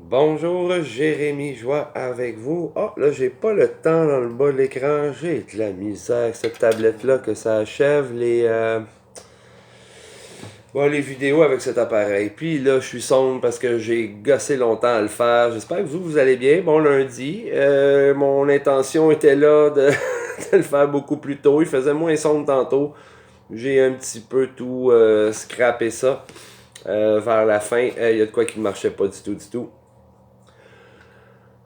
Bonjour, Jérémy Joie avec vous. Oh, là, j'ai pas le temps dans le bas de l'écran. J'ai de la misère avec cette tablette-là que ça achève les vidéos avec cet appareil. Puis là, je suis sombre parce que j'ai gossé longtemps à le faire. J'espère que vous allez bien. Bon lundi. Mon intention était là de, de le faire beaucoup plus tôt. Il faisait moins sombre tantôt. J'ai un petit peu tout scrappé ça vers la fin. Il y a de quoi qui ne marchait pas du tout, du tout.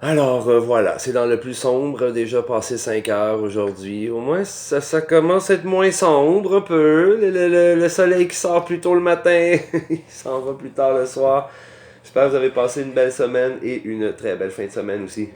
Alors voilà, c'est dans le plus sombre, déjà passé 5 heures aujourd'hui. Au moins, ça commence à être moins sombre un peu. Le soleil qui sort plus tôt le matin, il s'en va plus tard le soir. J'espère que vous avez passé une belle semaine et une très belle fin de semaine aussi.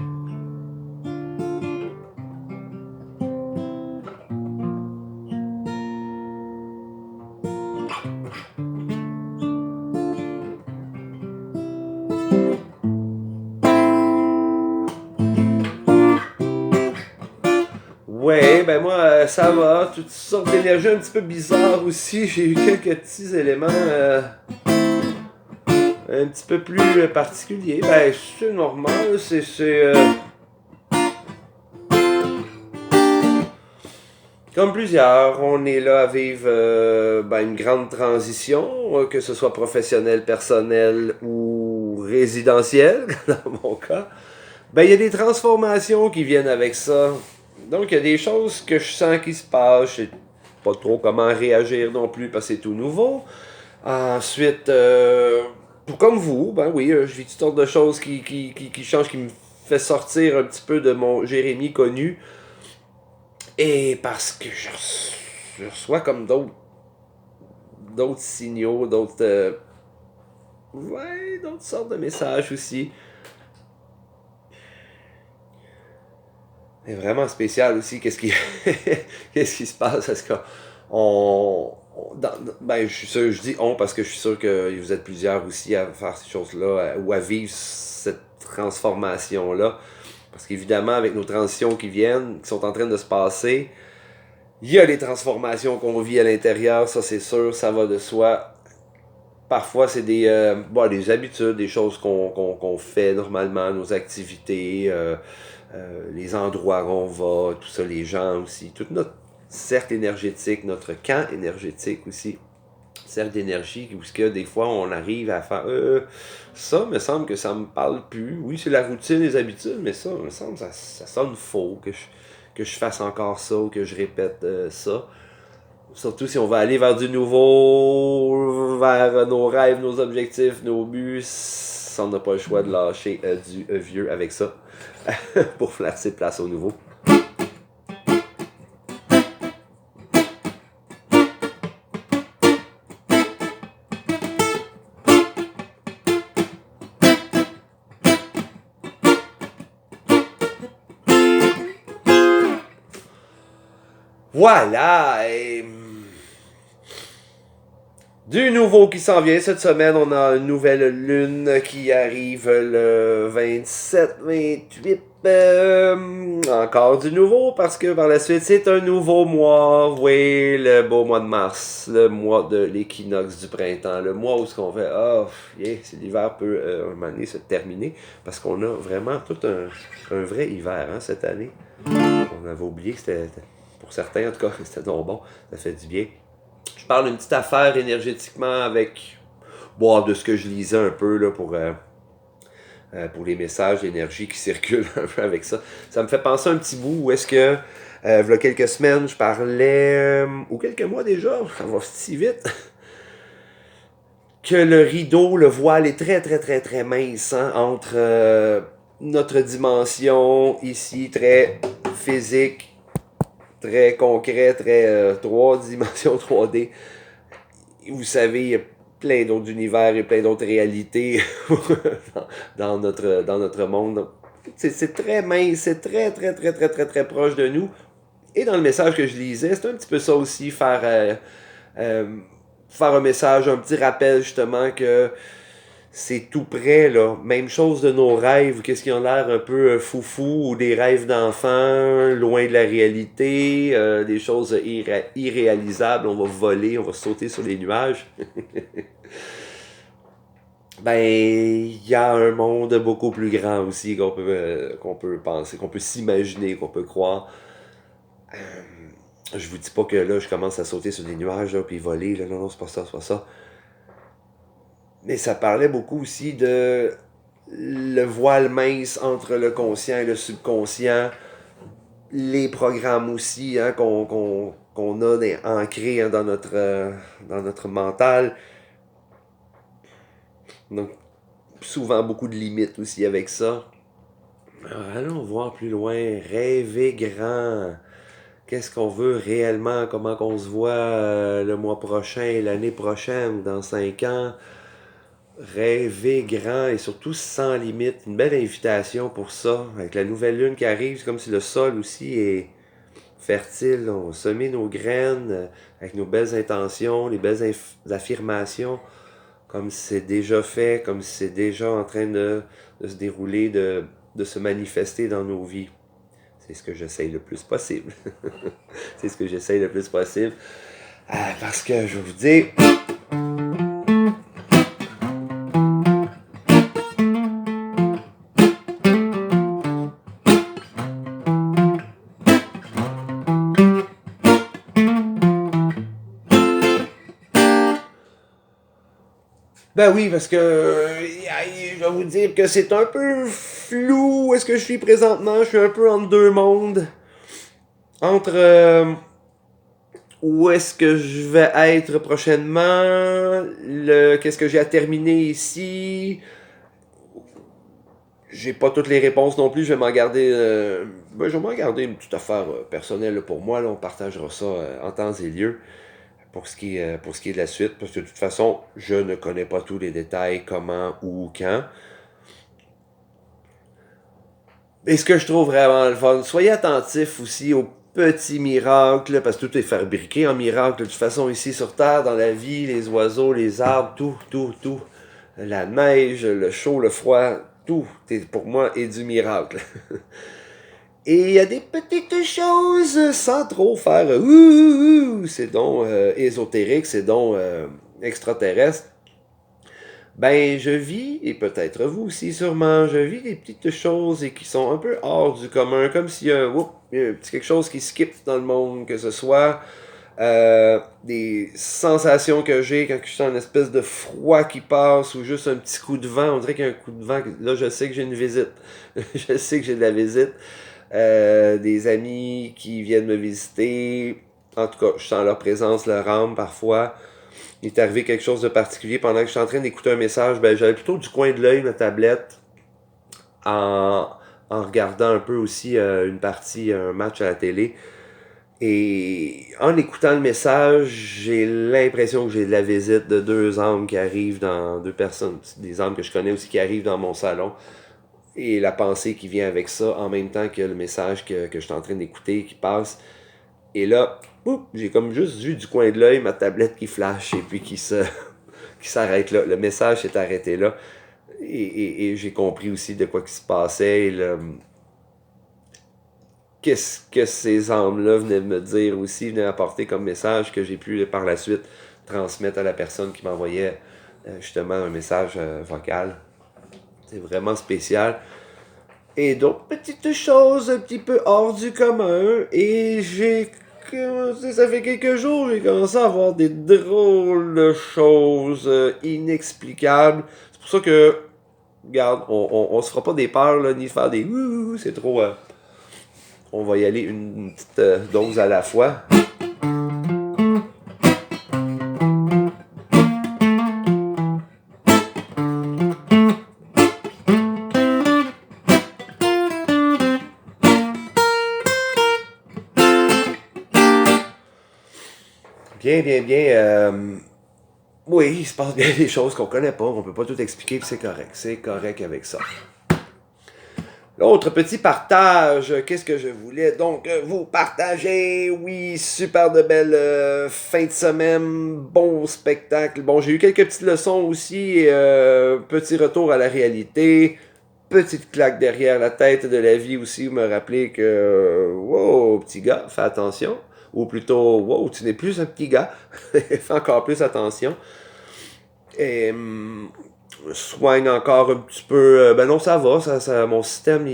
Ouais, ben moi, ça va. Toutes sortes d'énergie un petit peu bizarres aussi. J'ai eu quelques petits éléments un petit peu plus particuliers. Ben, c'est normal. Comme plusieurs, on est là à vivre une grande transition, que ce soit professionnelle, personnelle ou résidentielle, dans mon cas. Ben, il y a des transformations qui viennent avec ça. Donc, il y a des choses que je sens qui se passent. Je sais pas trop comment réagir non plus parce que c'est tout nouveau. Ensuite, tout comme vous, ben oui, je vis toutes sortes de choses qui changent, qui me fait sortir un petit peu de mon Jérémy connu. Et parce que je reçois comme d'autres signaux, d'autres sortes de messages aussi. C'est vraiment spécial aussi, qu'est-ce qui se passe, est-ce ben, je suis sûr, je dis on parce que je suis sûr que vous êtes plusieurs aussi à faire ces choses-là ou à vivre cette transformation-là. Parce qu'évidemment, avec nos transitions qui viennent, qui sont en train de se passer, il y a les transformations qu'on vit à l'intérieur, ça c'est sûr, ça va de soi. Parfois, c'est des habitudes, des choses qu'on fait normalement, nos activités, les endroits où on va, tout ça, les gens aussi, toute notre cercle énergétique, notre camp énergétique aussi, cercle d'énergie, où que des fois on arrive à faire ça me semble que ça me parle plus. Oui, c'est la routine, les habitudes, mais ça me semble que ça sonne faux, que je fasse encore ça ou que je répète ça. Surtout si on va aller vers du nouveau, vers nos rêves, nos objectifs, nos buts, on n'a pas le choix de lâcher du vieux avec ça pour laisser place au nouveau. Voilà! Du nouveau qui s'en vient cette semaine, on a une nouvelle lune qui arrive le 27-28. Encore du nouveau parce que par la suite c'est un nouveau mois. Oui, le beau mois de mars, le mois de l'équinoxe du printemps, le mois où ce qu'on fait, c'est l'hiver peut un moment donné se terminer parce qu'on a vraiment tout un vrai hiver cette année. On avait oublié que c'était, pour certains en tout cas, c'était donc bon, ça fait du bien. Je parle d'une petite affaire énergétiquement avec de ce que je lisais un peu là, pour les messages d'énergie qui circulent un peu avec ça. Ça me fait penser un petit bout où est-ce que, il y a quelques semaines, je parlais, ou quelques mois déjà, ça va si vite, que le rideau, le voile est très très très très mince entre notre dimension ici, très physique, très concret, très 3 dimensions 3D. Vous savez, il y a plein d'autres univers et plein d'autres réalités dans notre monde. C'est très mince, c'est très, très, très, très, très, très proche de nous. Et dans le message que je lisais, c'est un petit peu ça aussi, euh, faire un message, un petit rappel justement que c'est tout près, là. Même chose de nos rêves, qu'est-ce qui ont l'air un peu foufou, ou des rêves d'enfants, loin de la réalité, des choses irréalisables, on va voler, on va sauter sur les nuages. ben, il y a un monde beaucoup plus grand aussi qu'on peut penser, qu'on peut s'imaginer, qu'on peut croire. Euh, je vous dis pas que là, je commence à sauter sur des nuages, là, puis voler, là, non, non, c'est pas ça, c'est pas ça. Mais ça parlait beaucoup aussi de le voile mince entre le conscient et le subconscient, les programmes aussi hein, qu'on a ancrés hein, dans notre mental. Donc, souvent beaucoup de limites aussi avec ça. Alors, allons voir plus loin, rêver grand. Qu'est-ce qu'on veut réellement, comment qu'on se voit le mois prochain, l'année prochaine, ou dans 5 ans. Rêver grand et surtout sans limite. Une belle invitation pour ça. Avec la nouvelle lune qui arrive, c'est comme si le sol aussi est fertile. On va semer nos graines avec nos belles intentions, les belles affirmations, comme si c'est déjà fait, comme si c'est déjà en train de se dérouler, de se manifester dans nos vies. C'est ce que j'essaye le plus possible. C'est ce que j'essaye le plus possible. Parce que je vais vous dire, ben oui, parce que je vais vous dire que c'est un peu flou où est-ce que je suis présentement. Je suis un peu entre deux mondes. Entre où est-ce que je vais être prochainement, qu'est-ce que j'ai à terminer ici. J'ai pas toutes les réponses non plus. Je vais m'en garder, je vais m'en garder une petite affaire personnelle là, pour moi. Là, on partagera ça en temps et lieu. Pour ce qui est de la suite, parce que de toute façon, je ne connais pas tous les détails, comment, où, quand. Et ce que je trouve vraiment le fun, soyez attentifs aussi aux petits miracles, parce que tout est fabriqué en miracle. De toute façon, ici sur Terre, dans la vie, les oiseaux, les arbres, tout, tout, tout. La neige, le chaud, le froid, tout, pour moi, est du miracle. Et il y a des petites choses sans trop faire c'est donc ésotérique, c'est donc extraterrestre. Ben, je vis, et peut-être vous aussi sûrement, je vis des petites choses et qui sont un peu hors du commun, comme s'il y a, il y a un petit quelque chose qui skip dans le monde, que ce soit des sensations que j'ai quand je sens une espèce de froid qui passe ou juste un petit coup de vent. On dirait qu'il y a un coup de vent. Là, je sais que j'ai une visite. Je sais que j'ai de la visite. Des amis qui viennent me visiter. En tout cas, je sens leur présence, leur âme parfois. Il est arrivé quelque chose de particulier pendant que je suis en train d'écouter un message. Ben, j'avais plutôt du coin de l'œil ma tablette en, en regardant un peu aussi une partie, un match à la télé. Et en écoutant le message, j'ai l'impression que j'ai de la visite de deux âmes qui arrivent dans deux personnes, des âmes que je connais aussi qui arrivent dans mon salon. Et la pensée qui vient avec ça en même temps que le message que je suis en train d'écouter qui passe. Et là, j'ai comme juste vu du coin de l'œil ma tablette qui flash et puis qui s'arrête là. Le message s'est arrêté là. Et j'ai compris aussi de quoi qui se passait. Et qu'est-ce que ces âmes-là venaient de me dire aussi, venaient apporter comme message que j'ai pu par la suite transmettre à la personne qui m'envoyait justement un message vocal. C'est vraiment spécial. Et d'autres petites choses un petit peu hors du commun. Et j'ai commencé, ça fait quelques jours, j'ai commencé à avoir des drôles de choses inexplicables. C'est pour ça que, regarde, on se fera pas des peurs, là, ni faire des ouh, c'est trop. On va y aller une petite dose à la fois. Bien, bien, bien. Oui, il se passe bien des choses qu'on connaît pas, on peut pas tout expliquer, puis c'est correct. C'est correct avec ça. L'autre petit partage, qu'est-ce que je voulais donc vous partager? Oui, super de belles fins de semaine, bon spectacle. Bon, j'ai eu quelques petites leçons aussi, petit retour à la réalité, petite claque derrière la tête de la vie aussi, me rappeler que, wow, petit gars, fais attention. Ou plutôt, wow, tu n'es plus un petit gars, fais encore plus attention. Et Je me soigne encore un petit peu. Ben non, ça va. Mon système,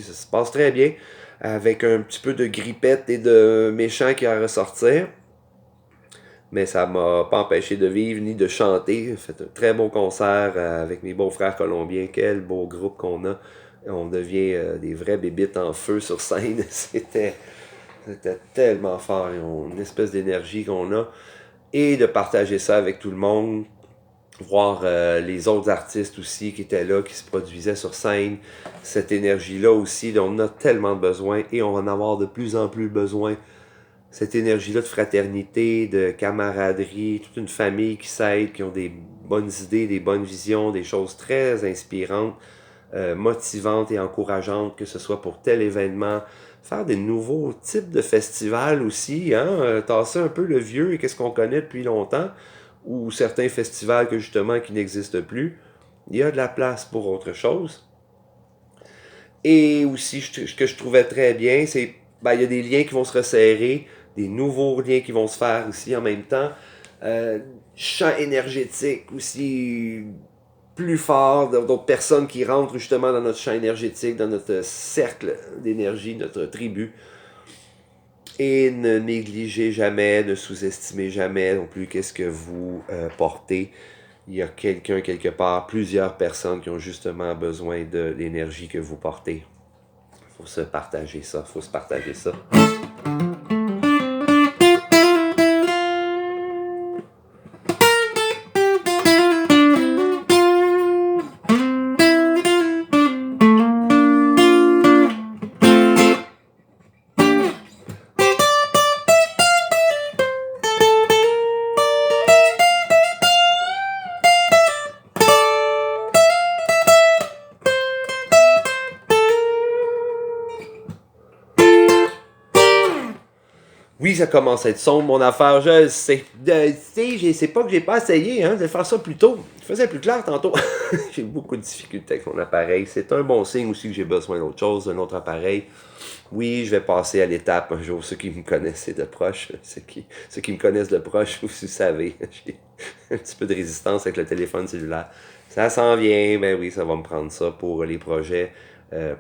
ça se passe très bien. Avec un petit peu de grippette et de méchant qui a à ressortir. Mais ça m'a pas empêché de vivre ni de chanter. J'ai fait un très beau concert avec mes beaux frères colombiens. Quel beau groupe qu'on a. On devient des vrais bébites en feu sur scène. C'était tellement fort. Ils ont une espèce d'énergie qu'on a. Et de partager ça avec tout le monde. Voir les autres artistes aussi qui étaient là, qui se produisaient sur scène. Cette énergie-là aussi, dont on a tellement besoin et on va en avoir de plus en plus besoin. Cette énergie-là de fraternité, de camaraderie, toute une famille qui s'aide, qui ont des bonnes idées, des bonnes visions, des choses très inspirantes, motivantes et encourageantes, que ce soit pour tel événement. Faire des nouveaux types de festivals aussi, tasser un peu le vieux et qu'est-ce qu'on connaît depuis longtemps, ou certains festivals que justement qui n'existent plus. Il y a de la place pour autre chose. Et aussi, ce que je trouvais très bien, c'est il y a des liens qui vont se resserrer, des nouveaux liens qui vont se faire aussi en même temps. Champ énergétique aussi plus fort, d'autres personnes qui rentrent justement dans notre champ énergétique, dans notre cercle d'énergie, notre tribu. Et ne négligez jamais, ne sous-estimez jamais non plus qu'est-ce que vous portez. Il y a quelqu'un quelque part, plusieurs personnes qui ont justement besoin de l'énergie que vous portez. Faut se partager ça, faut se partager ça. Oui, ça commence à être sombre, mon affaire, je le sais. C'est pas que j'ai pas essayé de faire ça plus tôt. Je faisais plus clair tantôt. J'ai beaucoup de difficultés avec mon appareil. C'est un bon signe aussi que j'ai besoin d'autre chose, d'un autre appareil. Oui, je vais passer à l'étape un jour. Ceux qui me connaissent de proche, ceux qui me connaissent de proche, vous savez, j'ai un petit peu de résistance avec le téléphone cellulaire. Ça s'en vient, ben oui, ça va me prendre ça pour les projets,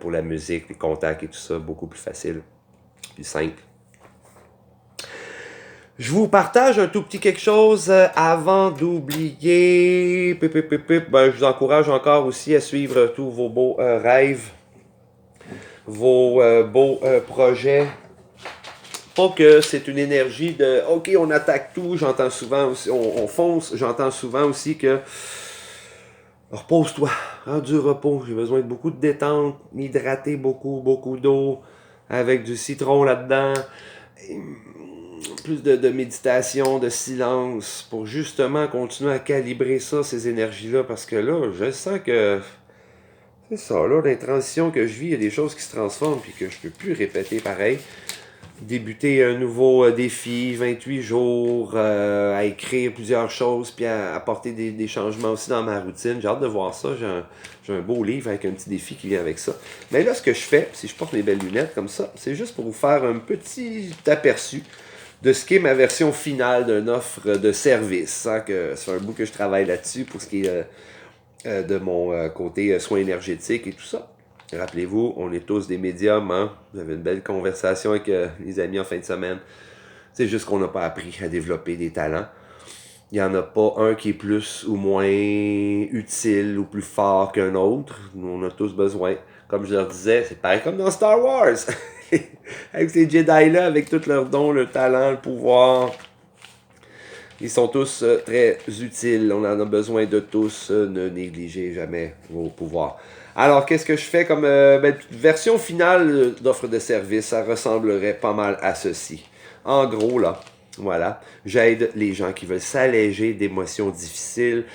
pour la musique, les contacts et tout ça, beaucoup plus facile, plus simple. Je vous partage un tout petit quelque chose avant d'oublier. Ben, je vous encourage encore aussi à suivre tous vos beaux rêves, vos beaux projets. Pas que c'est une énergie de OK, on attaque tout. J'entends souvent aussi, on fonce. J'entends souvent aussi que repose-toi, rends du repos. J'ai besoin de beaucoup de détente, m'hydrater beaucoup d'eau avec du citron là-dedans. Plus de méditation, de silence, pour justement continuer à calibrer ça, ces énergies-là, parce que là, je sens que c'est ça, là, dans les transitions que je vis, il y a des choses qui se transforment, puis que je peux plus répéter pareil. Débuter un nouveau défi, 28 jours, à écrire plusieurs choses, puis à apporter des changements aussi dans ma routine. J'ai hâte de voir ça, j'ai un beau livre avec un petit défi qui vient avec ça. Mais là, ce que je fais, si je porte mes belles lunettes comme ça, c'est juste pour vous faire un petit aperçu de ce qui est ma version finale d'une offre de service. Que c'est un bout que je travaille là-dessus pour ce qui est de mon côté soins énergétiques et tout ça. Rappelez-vous, on est tous des médiums. Vous avez une belle conversation avec les amis en fin de semaine. C'est juste qu'on n'a pas appris à développer des talents. Il n'y en a pas un qui est plus ou moins utile ou plus fort qu'un autre. Nous, on a tous besoin. Comme je leur disais, c'est pareil comme dans Star Wars. Avec ces Jedi-là, avec tous leurs dons, le talent, le pouvoir. Ils sont tous très utiles. On en a besoin de tous. Ne négligez jamais vos pouvoirs. Alors, qu'est-ce que je fais comme version finale d'offre de service? Ça ressemblerait pas mal à ceci. En gros, là, voilà, j'aide les gens qui veulent s'alléger d'émotions difficiles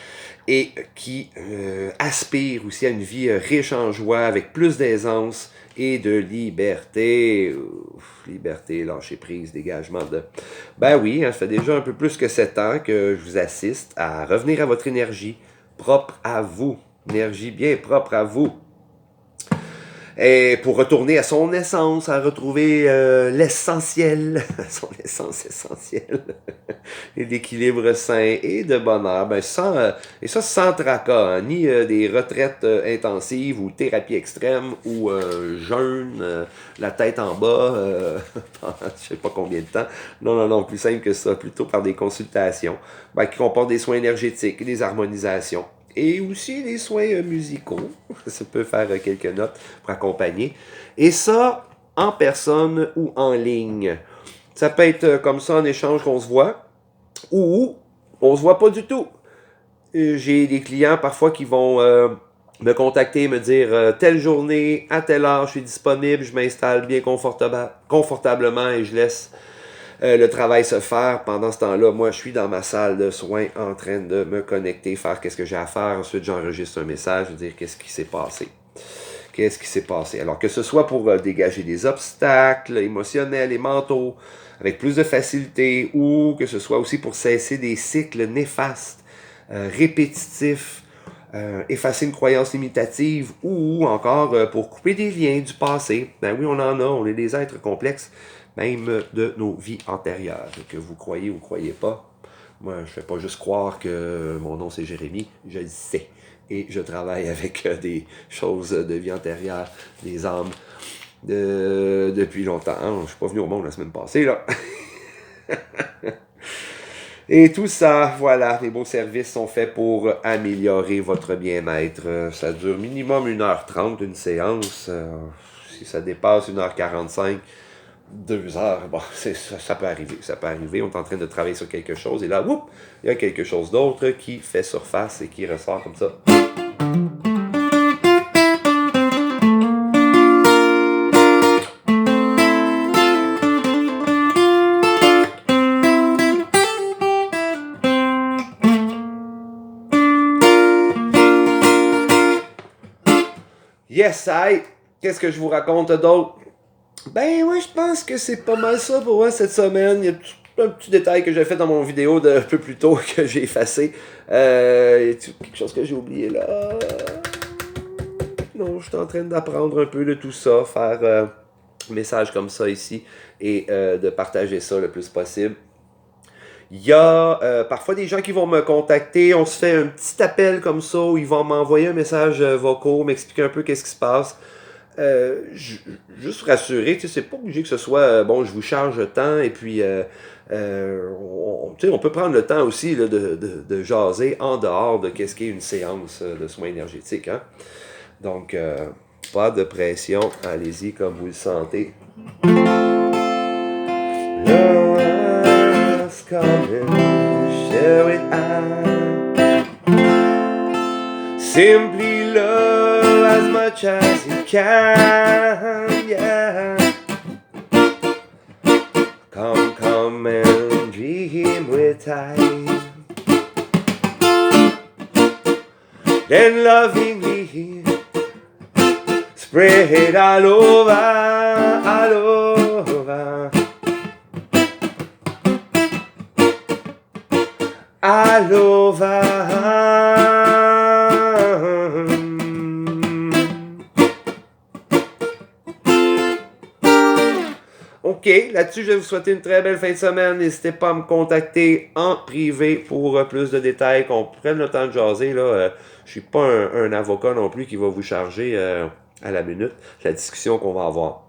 et qui aspirent aussi à une vie riche en joie, avec plus d'aisance et de liberté. Liberté, lâcher prise, dégagement de... Ben oui, ça fait déjà un peu plus que 7 ans que je vous assiste à revenir à votre énergie propre à vous. Énergie bien propre à vous. Et pour retourner à son essence, à retrouver l'essentiel, son essence essentielle, et l'équilibre sain et de bonheur, ben et ça sans tracas, hein, ni des retraites intensives ou thérapie extrême ou jeûne, la tête en bas, pendant je sais pas combien de temps. Non, non, non, plus simple que ça, plutôt par des consultations qui comportent des soins énergétiques, des harmonisations et aussi des soins musicaux. Ça peut faire quelques notes pour accompagner. Et ça, en personne ou en ligne. Ça peut être comme ça en échange qu'on se voit, ou on se voit pas du tout. J'ai des clients parfois qui vont me contacter, me dire telle journée, à telle heure, je suis disponible, je m'installe bien confortablement et je laisse le travail se faire. Pendant ce temps-là, moi, je suis dans ma salle de soins en train de me connecter, faire qu'est-ce que j'ai à faire. Ensuite, j'enregistre un message, dire qu'est-ce qui s'est passé. Qu'est-ce qui s'est passé? Alors que ce soit pour dégager des obstacles émotionnels et mentaux avec plus de facilité, ou que ce soit aussi pour cesser des cycles néfastes, répétitifs, effacer une croyance limitative, ou encore pour couper des liens du passé. Ben oui, on en a, on est des êtres complexes, même de nos vies antérieures, que vous croyez ou ne croyez pas. Moi, je ne fais pas juste croire que mon nom c'est Jérémy, je le sais. Et je travaille avec des choses de vie antérieure, des âmes, depuis longtemps. Je ne suis pas venu au monde la semaine passée, là. Et tout ça, voilà, les beaux services sont faits pour améliorer votre bien-être. Ça dure minimum 1h30, une séance. Si ça dépasse 1h45, 2 heures, bon, ça peut arriver, ça peut arriver. On est en train de travailler sur quelque chose et là, whoop, il y a quelque chose d'autre qui fait surface et qui ressort comme ça. Yes, I. Qu'est-ce que je vous raconte d'autre? Ben, ouais, je pense que c'est pas mal ça pour moi cette semaine. Il y a un petit détail que j'ai fait dans mon vidéo d'un peu plus tôt que j'ai effacé. Y a quelque chose que j'ai oublié là? Non, je suis en train d'apprendre un peu de tout ça, faire un message comme ça ici et de partager ça le plus possible. Il y a parfois des gens qui vont me contacter, on se fait un petit appel comme ça où ils vont m'envoyer un message vocal, m'expliquer un peu qu'est-ce qui se passe. Juste rassurer, c'est pas obligé que ce soit bon, je vous charge tant et puis on peut prendre le temps aussi là, de jaser en dehors de qu'est-ce qu'est une séance de soins énergétiques. Hein? Donc, pas de pression, allez-y comme vous le sentez. Share it out. Simply love as much as you can, yeah. Come and dream with time. Then lovingly spread it all over, all over. All over. Ok, là-dessus, je vais vous souhaiter une très belle fin de semaine. N'hésitez pas à me contacter en privé pour plus de détails, qu'on prenne le temps de jaser. Là, je suis pas un avocat non plus qui va vous charger à la minute la discussion qu'on va avoir.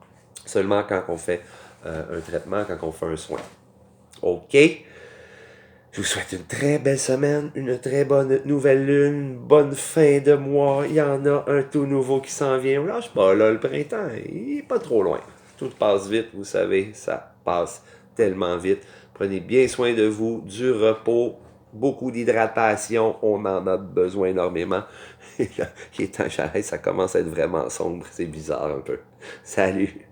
Seulement quand on fait un traitement, quand on fait un soin. Ok? Je vous souhaite une très belle semaine, une très bonne nouvelle lune, une bonne fin de mois. Il y en a un tout nouveau qui s'en vient. Lâche pas, là, le printemps, il est pas trop loin. Tout passe vite, vous savez, ça passe tellement vite. Prenez bien soin de vous, du repos, beaucoup d'hydratation, on en a besoin énormément. Et là, il est temps, j'arrête, ça commence à être vraiment sombre, c'est bizarre un peu. Salut!